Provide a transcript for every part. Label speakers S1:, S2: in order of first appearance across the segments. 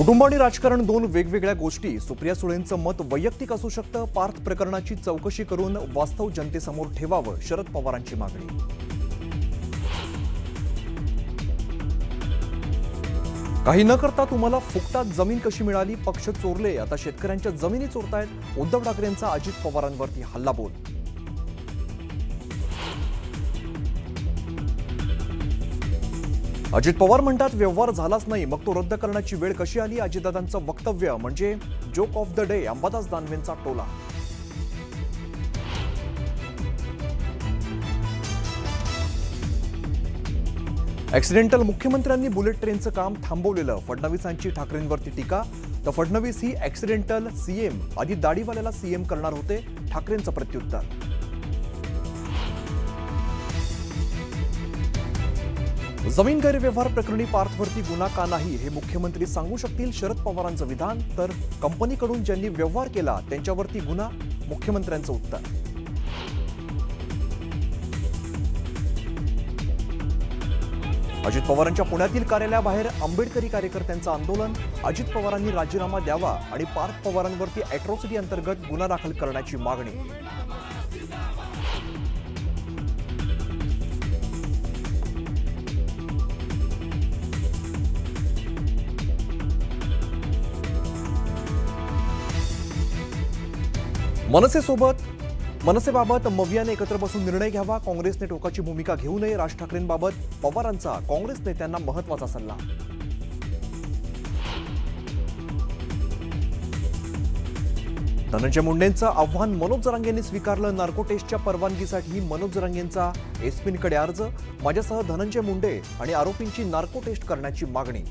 S1: कुटुंब आणि राजकारण दोन वेगवेगळ्या गोष्टी. सुप्रिया सुळेंचं मत वैयक्तिक असू शकतं. पार्थ प्रकरणाची चौकशी करून वास्तव जनतेसमोर ठेवावं, शरद पवारांची मागणी. काही न करता तुम्हाला फुकटात जमीन कशी मिळाली? पक्ष चोरले, आता शेतकऱ्यांच्या जमिनी चोरतायत. उद्धव ठाकरेंचा अजित पवारांवरती हल्लाबोल. अजित पवार म्हणतात व्यवहार झालाच नाही, मग तो रद्द करण्याची वेळ कशी आली? अजितदादांचं वक्तव्य म्हणजे joke of the day. Ambadas दानवेंचा टोला. ऍक्सिडेंटल मुख्यमंत्र्यांनी बुलेट ट्रेनचं काम थांबवलेलं. फडणवीसांची ठाकरेंवरती टीका. तर फडणवीस ही ऍक्सिडेंटल सीएम, आधी दाढीवाल्याला सीएम करणार होते. ठाकरेंचं प्रत्युत्तर. जमीन गैरव्यवहार प्रकरणी पार्थवरती गुन्हा का नाही हे मुख्यमंत्री सांगू शकतील, शरद पवारांचं विधान. तर कंपनीकडून ज्यांनी व्यवहार केला त्यांच्यावरती गुन्हा, मुख्यमंत्र्यांचं उत्तर. अजित पवारांच्या पुण्यातील कार्यालयाबाहेर आंबेडकरी कार्यकर्त्यांचं आंदोलन. अजित पवारांनी राजीनामा द्यावा आणि पार्थ पवारांवरती अॅट्रॉसिटी अंतर्गत गुन्हा दाखल करण्याची मागणी. मनसेबाबत मवियाने एकत्र बसून निर्णय घ्यावा. काँग्रेसने टोकाची भूमिका घेऊ नये. राज ठाकरेंबाबत पवारांचा काँग्रेस नेत्यांना महत्त्वाचा सल्ला. धनंजय मुंडेंचं आव्हान मनोज जरांगेंनी स्वीकारलं. नार्को टेस्टच्या परवानगीसाठी मनोज जरांगेंचा एसपींकडे अर्ज. माझ्यासह धनंजय मुंडे आणि आरोपींची नार्को टेस्ट करण्याची मागणी.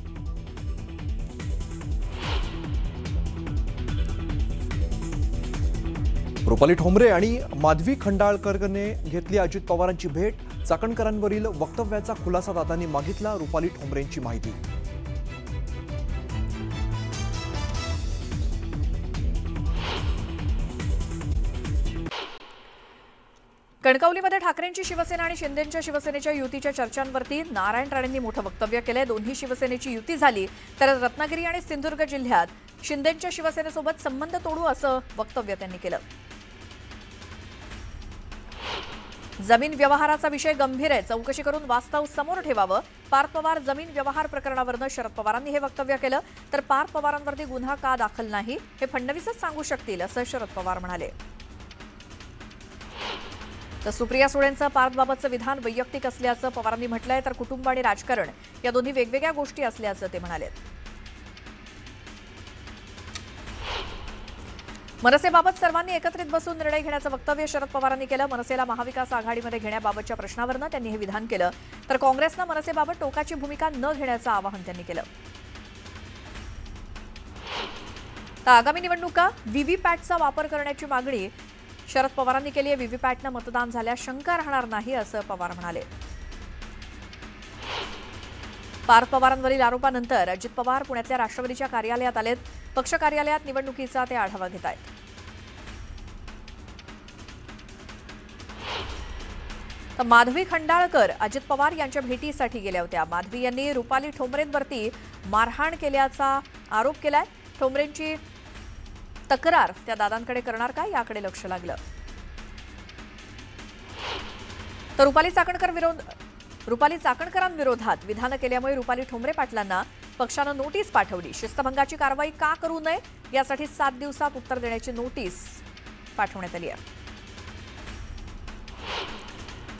S1: रुपाली ठोंबरे आणि माधवी खंडाळकरने घेतली अजित पवारांची भेट. चाकणकरांवरील वक्तव्याचा खुलासा दादांनी मागितला. रुपाली ठोंबरेंची माहिती.
S2: कणकवलीमध्ये ठाकरेंची शिवसेना आणि शिंदेंच्या शिवसेनेच्या युतीच्या चर्चांवरती नारायण राणेंनी मोठं वक्तव्य केलंय. दोन्ही शिवसेनेची युती झाली तर रत्नागिरी आणि सिंधुदुर्ग जिल्ह्यात शिंदेंच्या शिवसेनेसोबत संबंध तोडू असं वक्तव्य त्यांनी केलं. जमीन व्यवहाराचा विषय गंभीर आहे, चौकशी करून वास्तव समोर ठेवावं. पार्थ पवार जमीन व्यवहार प्रकरणावरून शरद पवारांनी हे वक्तव्य केलं. तर पार्थ पवारांवरती गुन्हा का दाखल नाही हे फडणवीसच सांगू शकतील असं शरद पवार म्हणाले. तर सुप्रिया सुळेंचं पार्थबाबतचं विधान वैयक्तिक असल्याचं पवारांनी म्हटलंय. तर कुटुंब आणि राजकारण या दोन्ही वेगवेगळ्या गोष्टी असल्याचं ते म्हणाले. मनसेबाबत सर्वांनी एकत्रित बसून निर्णय घेण्याचं वक्तव्य शरद पवारांनी केलं. मनसेला महाविकास आघाडीमध्ये घेण्याबाबतच्या प्रश्नावरनं त्यांनी हे विधान केलं. तर काँग्रेसनं मनसेबाबत टोकाची भूमिका न घेण्याचं आवाहन त्यांनी केलं. तर आगामी निवडणुका व्हीव्हीपॅटचा वापर करण्याची मागणी शरद पवारांनी केली आहे. व्हीव्हीपॅटनं मतदान झाल्यास शंका राहणार नाही असं पवार म्हणाले. पार्थ पवारांवरील आरोपानंतर अजित पवार पुण्यातल्या राष्ट्रवादीच्या कार्यालयात आलेत. पक्ष कार्यालयात निवडणुकीचा ते आढावा घेत आहेत. तर माधवी खंडाळकर अजित पवार यांच्या भेटीसाठी गेल्या होत्या. माधवी यांनी रुपाली ठोंबरेंवरती मारहाण केल्याचा आरोप केलाय. ठोंबरेंची तक्रार त्या दादांकडे करणार का याकडे लक्ष लागलं. तर रुपाली चाकणकरांविरोधात विधानं केल्यामुळे रुपाली ठोंबरे पाटलांना पक्षानं नोटीस पाठवली. शिस्तभंगाची कारवाई का करू नये यासाठी 7 दिवसात उत्तर देण्याची नोटीस पाठवण्यात आली आहे.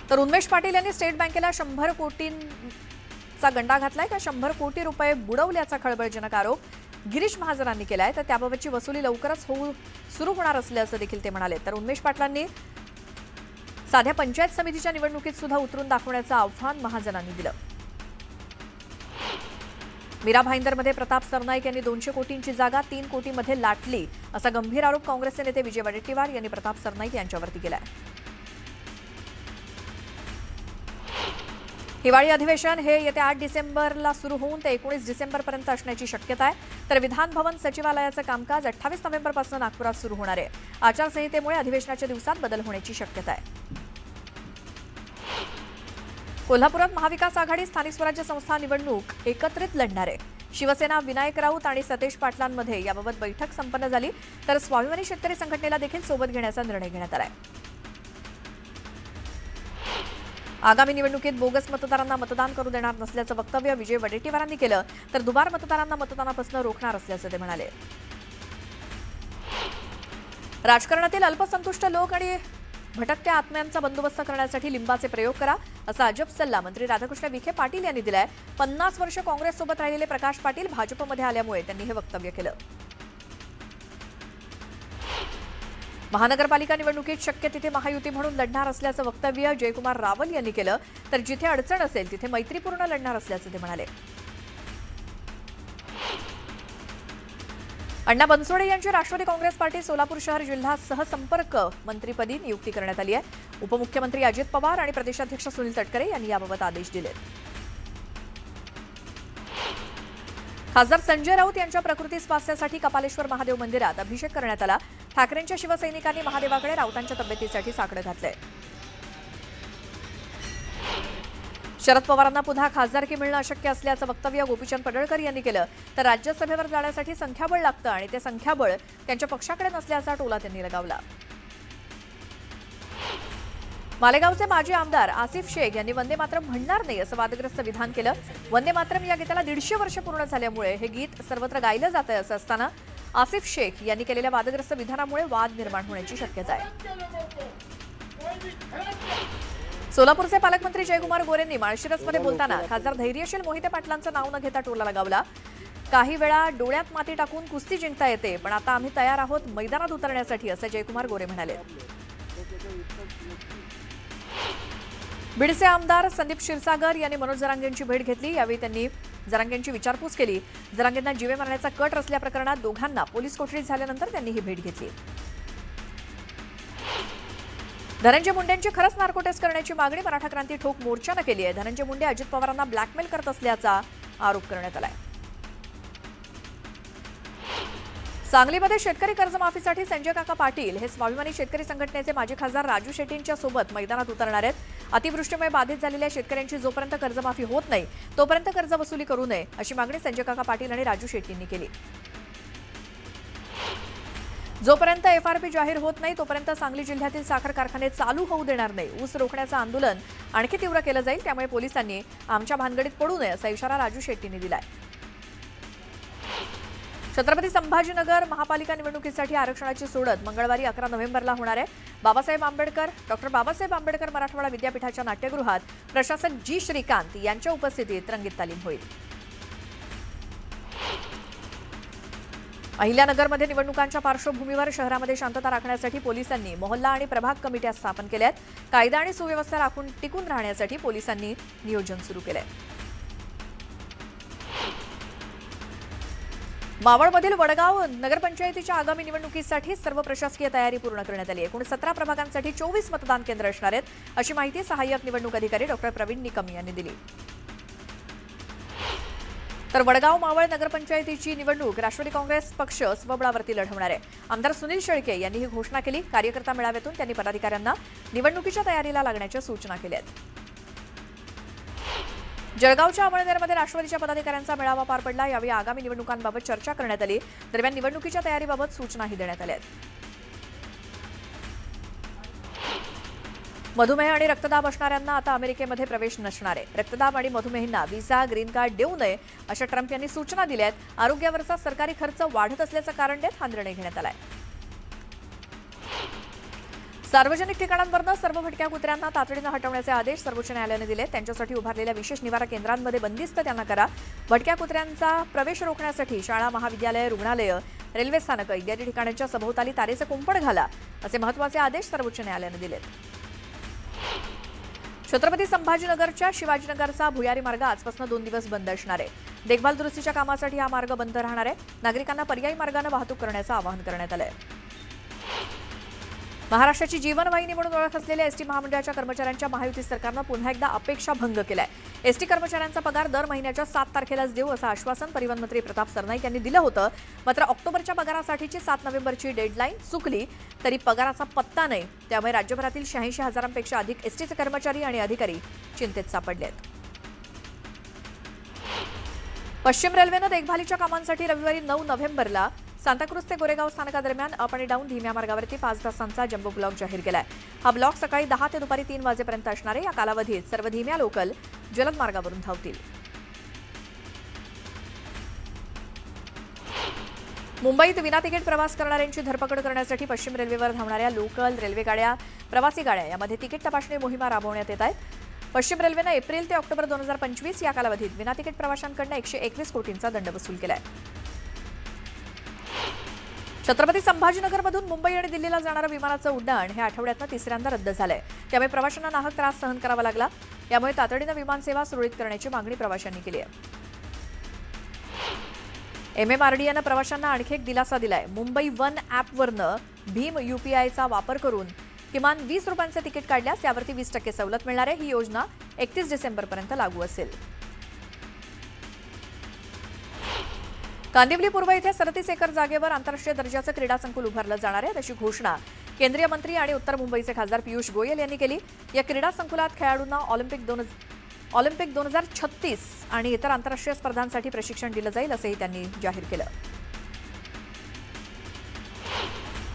S2: तर उन्मेष पाटील यांनी स्टेट बँकेला 100 कोटींचा गंडा घातलाय. का 100 कोटी रुपये बुडवल्याचा खळबळजनक आरोप गिरीश महाजनांनी केलाय. तर त्याबाबतची वसुली लवकरच सुरू होणार असल्याचं देखील ते म्हणाले. तर उन्मेष पाटलांनी साध्या पंचायत समितीच्या निवडणुकीत सुद्धा उतरून दाखवण्याचं आव्हान महाजनांनी दिलं. मीरा भाईंदरमध्ये प्रताप सरनाईक यांनी 200 कोटींची जागा 3 कोटींमध्ये लाटली असा गंभीर आरोप काँग्रेसचे नेते विजय वडेट्टीवार यांनी प्रताप सरनाईक यांच्यावरती केलाय. हिवाळी अधिवेशन हे येत्या 8 डिसेंबरला सुरू होऊन ते 19 डिसेंबरपर्यंत असण्याची शक्यता आहे. तर विधान भवन सचिवालयाचं कामकाज 28 नोव्हेंबरपासून नागपुरात सुरू होणार आहे. आचारसंहितेमुळे अधिवेशनाच्या दिवसात बदल होण्याची शक्यता आहे. कोल्हापुरात महाविकास आघाडी स्थानिक स्वराज्य संस्था निवडणूक एकत्रित लढणार आहे. शिवसेना विनायक राऊत आणि सतेज पाटलांमध्ये याबाबत बैठक संपन्न झाली, तर स्वाभिमानी शेतकरी संघटनेला देखील सोबत घेण्याचा निर्णय घेण्यात आलाय. आगामी निवडणुकीत बोगस मतदारांना मतदान करू देणार नसल्याचं वक्तव्य विजय वडेट्टीवारांनी केलं, तर दुबार मतदारांना मतदानापासून रोखणार असल्याचं ते म्हणाले. राजकारणातील अल्पसंतुष्ट लोक आणि भटकत्या आत्म्यांचा बंदोबस्त करण्यासाठी लिंबाचे प्रयोग करा, असा अजब सल्ला मंत्री राधाकृष्ण विखे पाटील यांनी दिलाय. 50 वर्ष काँग्रेससोबत राहिलेले प्रकाश पाटील भाजपमध्ये आल्यामुळे त्यांनी हे वक्तव्य केलं. महानगरपालिका निवडणुकीत शक्य तिथे महायुती म्हणून लढणार असल्याचं वक्तव्य जयकुमार रावल यांनी केलं, तर जिथे अडचण असेल तिथे मैत्रीपूर्ण लढणार असल्याचं ते म्हणाले. अण्णा बनसोडे यांची राष्ट्रवादी काँग्रेस पार्टी सोलापूर शहर जिल्हा सहसंपर्क मंत्रीपदी नियुक्ती करण्यात आली आहे. उपमुख्यमंत्री अजित पवार आणि प्रदेशाध्यक्ष सुनील तटकरे यांनी याबाबत आदेश दिले. खासदार संजय राऊत यांच्या प्रकृती स्वास्थ्यासाठी कपालेश्वर महादेव मंदिरात अभिषेक करण्यात आला. ठाकरेंच्या शिवसैनिकांनी महादेवाकडे राऊतांच्या तब्येतीसाठी साकडं घातलंय. शरद पवारांना पुन्हा खासदारकी मिळणं अशक्य असल्याचं वक्तव्य गोपीचंद पडळकर यांनी केलं, तर राज्यसभेवर जाण्यासाठी संख्याबळ लागतं आणि ते संख्याबळ त्यांच्या पक्षाकडे नसल्याचा टोला त्यांनी लगावला. मालेगावचे माजी आमदार आसिफ शेख यांनी वंदे मातरम म्हणणार नाही असं वादग्रस्त विधान केलं. वंदे मातरम या गीताला 150 वर्ष पूर्ण झाल्यामुळे हे गीत सर्वत्र गायलं जात आहे असं असताना आसिफ शेख यांनी केलेल्या वादग्रस्त विधानामुळे वाद निर्माण होण्याची शक्यता आहे. सोलापूरचे पालकमंत्री जयकुमार गोरेंनी माळशिरसमध्ये बोलताना खासदार धैर्यशील मोहिते पाटलांचं नाव न घेता टोला लगावला. काही वेळा डोळ्यात माती टाकून कुस्ती जिंकता येते, पण आता आम्ही तयार आहोत मैदानात उतरण्यासाठी, असं जयकुमार गोरे म्हणाले. बीडचे आमदार संदीप क्षीरसागर यांनी मनोज जरांगेंची भेट घेतली. यावेळी त्यांनी जरांगेंची विचारपूस केली. जरांगेंना जीवे मारण्याचा कट रचल्याप्रकरणात दोघांना पोलीस कोठडीत झाल्यानंतर त्यांनी ही भेट घेतली. धनंजय मुंडेंची खरंच नार्को टेस्ट करण्याची मागणी मराठा क्रांती ठोक मोर्चानं केली आहे. धनंजय मुंडे अजित पवारांना ब्लॅकमेल करत असल्याचा आरोप करण्यात आलाय. सांगलीमध्ये शेतकरी कर्जमाफीसाठी संजय काका पाटील हे स्वाभिमानी शेतकरी संघटनेचे माजी खासदार राजू शेट्टींच्या सोबत मैदानात उतरणार आहेत. अतिवृष्टीमुळे बाधित झालेल्या शेतकऱ्यांची जोपर्यंत कर्जमाफी होत नाही तोपर्यंत कर्ज वसुली करू नये अशी मागणी संजय काका पाटील आणि राजू शेट्टींनी केली. जोपर्यंत एफआरपी जाहीर होत नाही तोपर्यंत सांगली जिल्ह्यातील साखर कारखाने चालू होऊ देणार नाही. ऊस रोखण्याचं आंदोलन आणखी तीव्र केलं जाईल, त्यामुळे पोलिसांनी आमच्या भानगडीत पडू नये असा इशारा राजू शेट्टींनी दिलाय. छत्रपती संभाजीनगर महापालिका निवडणुकीसाठी आरक्षणाची सोडत मंगळवारी 11 नोव्हेंबरला होणार आहे. डॉक्टर बाबासाहेब आंबेडकर मराठवाडा विद्यापीठाच्या नाट्यगृहात प्रशासक जी श्रीकांत यांच्या उपस्थितीत रंगीत तालीम होईल. अहिल्यानगरमध्ये निवडणुकांच्या पार्श्वभूमीवर शहरामध्ये शांतता राखण्यासाठी पोलिसांनी मोहल्ला आणि प्रभाग कमिट्या स्थापन केल्या आहेत. कायदा आणि सुव्यवस्था राखून टिकून राहण्यासाठी पोलिसांनी नियोजन सुरू केलंय. मावळमधील वडगाव नगरपंचायतीच्या आगामी निवडणुकीसाठी सर्व प्रशासकीय तयारी पूर्ण करण्यात आली आहे. एकूण 17 प्रभागांसाठी 24 मतदान केंद्र असणार आहेत, अशी माहिती सहाय्यक निवडणूक अधिकारी डॉक्टर प्रवीण निकम यांनी दिली. तर वडगाव मावळ नगरपंचायतीची निवडणूक राष्ट्रवादी काँग्रेस पक्ष स्वबळावरती लढवणार आहे. आमदार सुनील शेळके यांनी ही घोषणा केली. कार्यकर्ता मेळाव्यातून त्यांनी पदाधिकाऱ्यांना निवडणुकीच्या तयारीला लागण्याच्या सूचना केल्या आहेत. जळगावच्या अमळनेरमध्ये राष्ट्रवादीच्या पदाधिकाऱ्यांचा मेळावा पार पडला. यावेळी आगामी निवडणुकांबाबत चर्चा करण्यात आली. दरम्यान निवडणुकीच्या तयारीबाबत सूचनाही देण्यात आल्या आहेत. मधुमेह आणि रक्तदाब असणाऱ्यांना आता अमेरिकेमध्ये प्रवेश नसणार आहे. रक्तदाब आणि मधुमेहींना व्हिसा ग्रीन कार्ड देऊ नये अशा ट्रम्प यांनी सूचना दिल्या आहेत. आरोग्यावरचा सरकारी खर्च वाढत असल्याचं कारण देत हा निर्णय घेण्यात आलाय. सार्वजनिक ठिकाणांवरनं सर्व भटक्या कुत्र्यांना तातडीनं हटवण्याचे आदेश सर्वोच्च न्यायालयाने दिले. त्यांच्यासाठी उभारलेल्या विशेष निवारा केंद्रांमध्ये बंदिस्त त्यांना करा. भटक्या कुत्र्यांचा प्रवेश रोखण्यासाठी शाळा, महाविद्यालय, रुग्णालयं, रेल्वे स्थानकं इत्यादी ठिकाणांच्या सभोवताली तारेचे कुंपण घाला, असे महत्त्वाचे आदेश सर्वोच्च न्यायालयाने दिलेत. छत्रपती संभाजीनगरच्या शिवाजीनगरचा भुयारी मार्ग आजपासून 2 दिवस बंद असणार आहे. देखभाल दुरुस्तीच्या कामासाठी हा मार्ग बंद राहणार आहे. नागरिकांना पर्यायी मार्गाने वाहतूक करण्याचं आवाहन करण्यात आलं आहे. महाराष्ट्राची जीवनवाहिनी म्हणून ओळख असलेल्या एसटी महामंडळाच्या कर्मचाऱ्यांच्या महायुती सरकारनं पुन्हा एकदा अपेक्षा भंग केलाय. एसटी कर्मचाऱ्यांचा पगार दर महिन्याच्या 7 तारखेलाच देऊ असं आश्वासन परिवहन मंत्री प्रताप सरनाईक यांनी दिलं होतं. मात्र ऑक्टोबरच्या पगारासाठीची 7 नोव्हेंबरची डेडलाईन चुकली तरी पगाराचा पत्ता नाही. त्यामुळे राज्यभरातील 86,000पेक्षा अधिक एसटीचे कर्मचारी आणि अधिकारी चिंतेत सापडले आहेत. पश्चिम रेल्वेनं देखभालीच्या कामांसाठी रविवारी 9 नोव्हेंबरला सांताक्रुझ ते गोरेगाव स्थानकादरम्यान अप आणि डाऊन धीम्या मार्गावरती 5 तासांचा जम्बो ब्लॉक जाहीर केलाय. हा ब्लॉक सकाळी 10 ते दुपारी 3 वाजेपर्यंत असणार आहे. या कालावधीत सर्व धीम्या लोकल जलद मार्गावरून धावतील. मुंबईत विना तिकीट प्रवास करणाऱ्यांची धरपकड करण्यासाठी पश्चिम रेल्वेवर धावणाऱ्या लोकल रेल्वे गाड्या, प्रवासी गाड्या यामध्ये तिकीट तपासणी मोहिमा राबवण्यात येत आहेत. पश्चिम रेल्वेनं एप्रिल ते ऑक्टोबर 2025 या कालावधीत विना तिकीट प्रवाशांकडून 121 कोटींचा दंड वसूल केलाय. छत्रपती संभाजीनगरमधून मुंबई आणि दिल्लीला जाणारं विमानाचं उड्डाण हे आठवड्यातनं तिसऱ्यांदा रद्द झालंय. त्यामुळे प्रवाशांना नाहक त्रास सहन करावा लागला. यामुळे तातडीनं विमानसेवा सुरळीत करण्याची मागणी प्रवाशांनी केली आहे. MMRDAनं प्रवाशांना आणखी एक दिलासा दिलाय. मुंबई वन ॲपवरनं भीम UPIचा वापर करून किमान 20 रुपयांचं तिकीट काढल्यास त्यावरती 20% सवलत मिळणार आहे. ही योजना 31 डिसेंबरपर्यंत लागू असेल. कांदिवली पूर्व येथे 37 एकर जागेवर आंतरराष्ट्रीय दर्जाचं क्रीडा संकुल उभारलं जाणार आहे अशी घोषणा केंद्रीय मंत्री आणि उत्तर मुंबईचे खासदार पियुष गोयल यांनी केली. या क्रीडा संकुलात खेळाडूंना ऑलिम्पिक 2036 आणि इतर आंतरराष्ट्रीय स्पर्धांसाठी प्रशिक्षण दिलं जाईल असंही त्यांनी जाहीर केलं.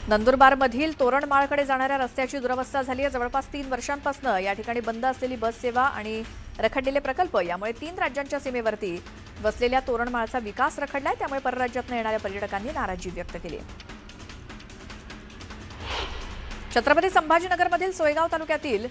S2: नंदुरबारमधील तोरणमाळकडे जाणाऱ्या रस्त्याची दुरवस्था झाली आहे. जवळपास 3 वर्षांपासून या ठिकाणी बंद असलेली बस सेवा आणि रखडलेले प्रकल्प यामुळे 3 राज्यांच्या सीमेवरती वसलेल्या तोरणमाळचा विकास रखडलाय. त्यामुळे परराज्यातून येणाऱ्या पर्यटकांनी नाराजी व्यक्त केली आहे. छत्रपती संभाजीनगरमधील सोयगाव तालुक्यातील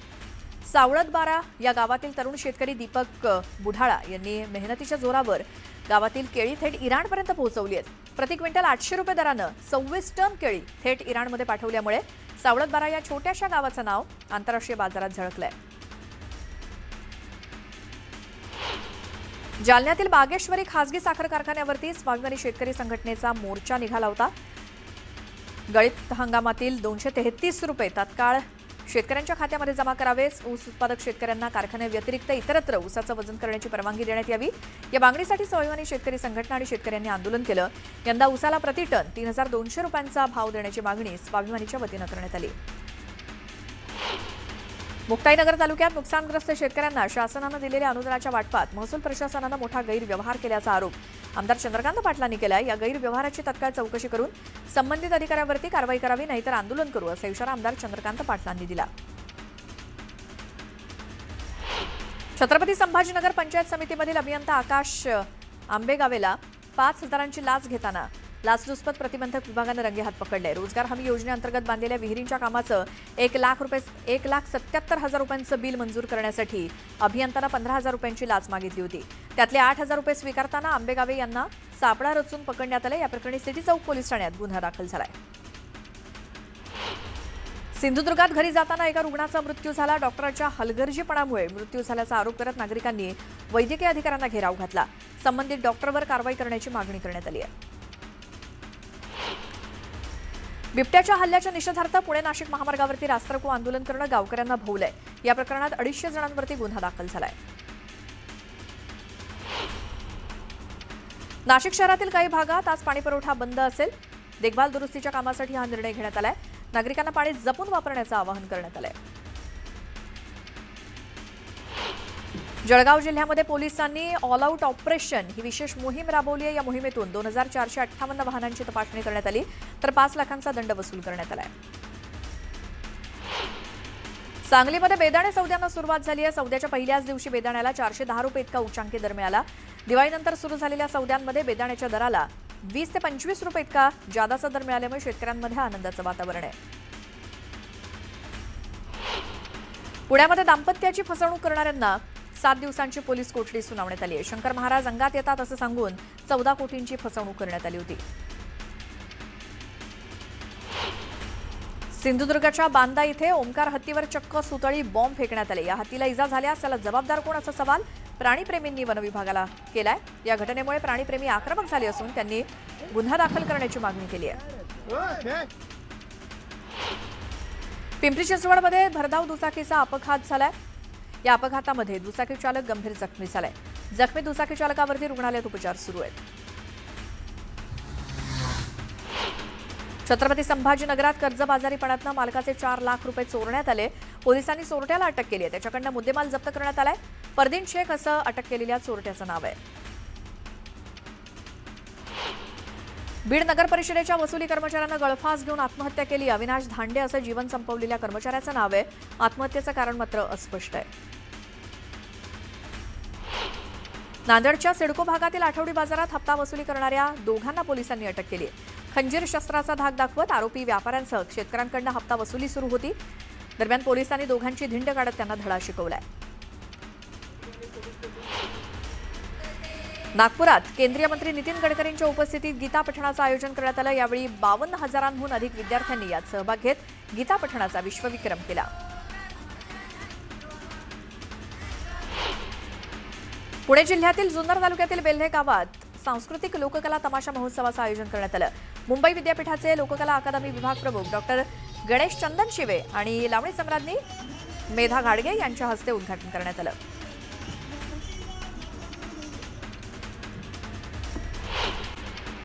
S2: सावळदबारा या गावातील तरुण शेतकरी दीपक बुढाळा यांनी मेहनतीच्या जोरावर गावातील केळी थेट इराणपर्यंत पोहोचवली आहेत. प्रति क्विंटल 800 रुपये दरानं 26 टन केळी थेट इराणमध्ये पाठवल्यामुळे सावळदबारा या छोट्याशा गावाचं नाव आंतरराष्ट्रीय बाजारात झळकलंय. जालन्यातील बागेश्वरी खासगी साखर कारखान्यावरती स्वाभिमानी शेतकरी संघटनेचा मोर्चा निघाला होता. गळीत हंगामातील 233 रुपये तात्काळ शेतकऱ्यांच्या खात्यामध्ये जमा करावेस. ऊस उत्पादक शेतकऱ्यांना कारखान्याव्यतिरिक्त इतरत्र ऊसाचं वजन करण्याची परवानगी देण्यात यावी. या मागणीसाठी स्वाभिमानी शेतकरी संघटना आणि शेतकऱ्यांनी आंदोलन केलं. यंदा ऊसाला प्रति टन 3200 रुपयांचा भाव देण्याची मागणी स्वाभिमानीच्या वतीनं करण्यात आली. मुक्ताईनगर तालुक्यात नुकसानग्रस्त शेतकऱ्यांना शासनानं दिलेल्या अनुदानाच्या वाटपात महसूल प्रशासनानं मोठा गैरव्यवहार केल्याचा आरोप आमदार चंद्रकांत पाटलांनी केलाय. या गैरव्यवहाराची तत्काळ चौकशी करून संबंधित अधिकाऱ्यांवरती कारवाई करावी, नाहीतर आंदोलन करू असा इशारा आमदार चंद्रकांत पाटलांनी दिला. छत्रपती संभाजीनगर पंचायत समितीमधील अभियंता आकाश आंबेगावेला 5,000ची लाच घेताना लाचलुचपत प्रतिबंधक विभागानं रंगेहात पकडले. रोजगार हमी योजनेअंतर्गत बांधलेल्या विहिरींच्या कामाचं 1,77,000 रुपयांचं बिल मंजूर करण्यासाठी अभियंत्यानं 15,000 रुपयांची लाच मागितली होती. त्यातले 8,000 रुपये स्वीकारताना आंबेगावे यांना सापळा रचून पकडण्यात आले. या प्रकरणी सिटी चौक पोलीस ठाण्यात गुन्हा दाखल झालाय. सिंधुदुर्गात घरी जाताना एका रुग्णाचा मृत्यू झाला. डॉक्टरांच्या हलगर्जीपणामुळे मृत्यू झाल्याचा आरोप करत नागरिकांनी वैद्यकीय अधिकाऱ्यांना घेराव घातला. संबंधित डॉक्टरवर कारवाई करण्याची मागणी करण्यात आली आहे. बिबट्याच्या हल्ल्याच्या निषेधार्थ पुणे नाशिक महामार्गावरती रास्तारोको आंदोलन करणं गावकऱ्यांना भोवलंय. या प्रकरणात 250 जणांवरती गुन्हा दाखल झालाय. नाशिक शहरातील काही भागात आज पाणीपुरवठा बंद असेल. देखभाल दुरुस्तीच्या कामासाठी हा निर्णय घेण्यात आलाय. नागरिकांना पाणी जपून वापरण्याचं आवाहन करण्यात आलंय. जळगाव जिल्ह्यामध्ये पोलिसांनी ऑल आउट ऑपरेशन ही विशेष मोहीम राबवली आहे. या मोहिमेतून 2,458 वाहनांची तपासणी करण्यात आली, तर 5 लाखांचा दंड वसूल करण्यात आलाय. सांगलीमध्ये बेदाणे सौद्यांना सुरुवात झाली आहे. सौद्याच्या पहिल्याच दिवशी बेदाण्याला 410 रुपये इतका उच्चांकी दर मिळाला. दिवाळीनंतर सुरू झालेल्या सौद्यांमध्ये बेदाण्याच्या दराला 20 ते 25 रुपये इतका जादाचा दर मिळाल्यामुळे शेतकऱ्यांमध्ये आनंदाचं वातावरण आहे. पुण्यामध्ये दाम्पत्याची फसवणूक करणाऱ्यांना 7 दिवसांची पोलीस कोठडी सुनावण्यात आली आहे. शंकर महाराज अंगात येतात असं सांगून 14 कोटींची फसवणूक करण्यात आली होती. सिंधुदुर्गच्या बांदा इथे ओमकार हत्तीवर चक्क सुतळी बॉम्ब फेकण्यात आले. या हत्तीला इजा झाल्यास त्याला जबाबदार कोण असा सवाल प्राणीप्रेमींनी वनविभागाला केलाय. या घटनेमुळे प्राणीप्रेमी आक्रमक झाले असून त्यांनी गुन्हा दाखल करण्याची मागणी केली आहे. पिंपरी चिंचवडमध्ये भरधाव दुचाकीचा अपघात झालाय. या अपघातामध्ये दुचाकी चालक गंभीर जखमी झालाय. जखमी दुचाकी चालकावरती रुग्णालयात उपचार सुरू आहेत. छत्रपती संभाजीनगरात कर्जबाजारीपणातनं मालकाचे 4 लाख रुपये चोरण्यात आले. पोलिसांनी चोरट्याला अटक केली आहे. त्याच्याकडनं मुद्देमाल जप्त करण्यात आलाय. परदीन शेख असं अटक केलेल्या चोरट्याचं नाव आहे. बीड नगर परिषदेच्या वसुली कर्मचाऱ्यानं गळफास घेऊन आत्महत्या केली. अविनाश धांडे असं जीवन संपवलेल्या कर्मचाऱ्याचं नाव आहे. आत्महत्येचं कारण मात्र अस्पष्ट आहे. नांदेडच्या सिडको भागातील आठवडी बाजारात हप्ता वसुली करणाऱ्या दोघांना पोलिसांनी अटक केली. खंजीर शस्त्राचा धाक दाखवत आरोपी व्यापाऱ्यांसह शेतकऱ्यांकडून हप्ता वसुली सुरू होती. दरम्यान पोलिसांनी दोघांची धिंड काढत त्यांना धडा शिकवलाय. नागपुरात केंद्रीय मंत्री नितीन गडकरींच्या उपस्थितीत गीता पठणाचं आयोजन करण्यात आलं. यावेळी 52,000हून अधिक विद्यार्थ्यांनी यात सहभाग घेत गीता पठणाचा विश्वविक्रम केला. पुणे जिल्ह्यातील जुन्नर तालुक्यातील बेल्हे गावात सांस्कृतिक लोककला तमाशा महोत्सवाचं आयोजन करण्यात आलं. मुंबई विद्यापीठाचे लोककला अकादमी विभाग प्रमुख डॉक्टर गणेश चंदन शिवे आणि लावणी सम्राज्ञी मेधा घाडगे यांच्या हस्ते उद्घाटन करण्यात आलं.